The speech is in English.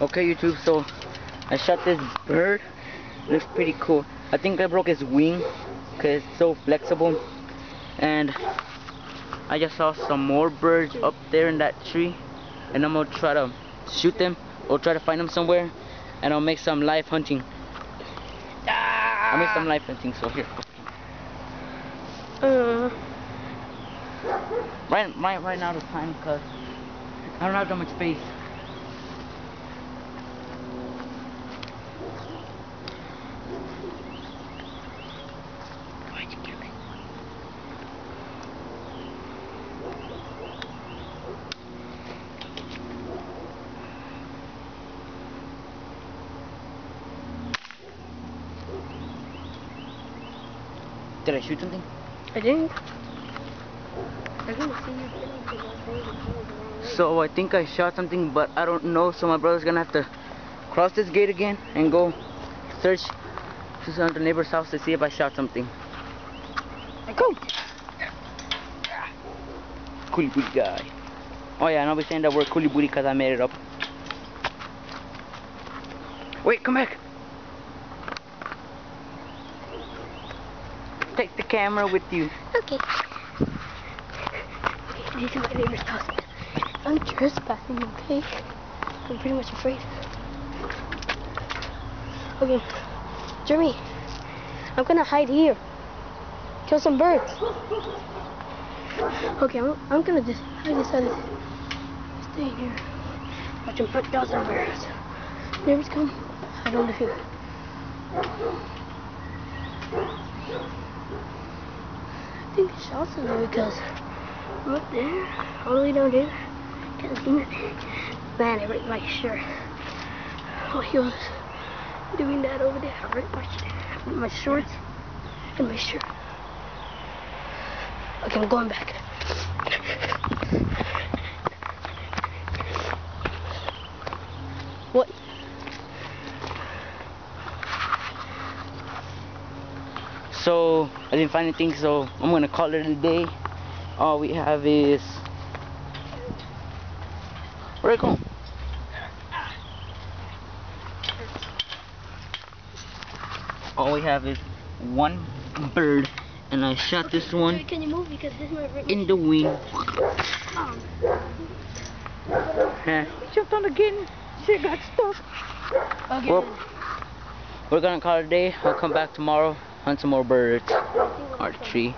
Okay, YouTube, so I shot this bird. Looks pretty cool. I think I broke his wing because it's so flexible. And I just saw some more birds up there in that tree. And I'm going to try to shoot them or try to find them somewhere. And I'll make some live hunting. I'll make some live hunting, so here. Right now the time because I don't have that much space. Why'd you kill me? Did I shoot something? I didn't. I didn't see you. So I think I shot something, but I don't know. So my brother's gonna have to cross this gate again and go search to the neighbor's house to see if I shot something. Go! Coolie booty guy. Oh yeah, and I'll be saying that word coolie booty because I made it up. Wait, come back! Take the camera with you. Okay. This is my neighbor's house. I'm trespassing, okay? I'm pretty much afraid. Okay. Jeremy, I'm gonna hide here. Kill some birds. Okay, I'm gonna just, I decided to stay here. Watch them put dozen birds. Neighbors come, I don't do it. I think I shot something because I'm up there, all the way down there. Can't see nothing. Man, I ripped my shirt. Oh, he was doing that over there. I ripped my shorts and my shirt. Okay, I'm going back. What? So I didn't find anything, so I'm gonna call it a day. All we have is, where'd it go? All we have is one bird, and I shot this one. Can you move because this might in the wing. Jumped on again. Shit got stuck. Okay. Well, we're gonna call it a day. I'll come back tomorrow, hunt some more birds. Or tree.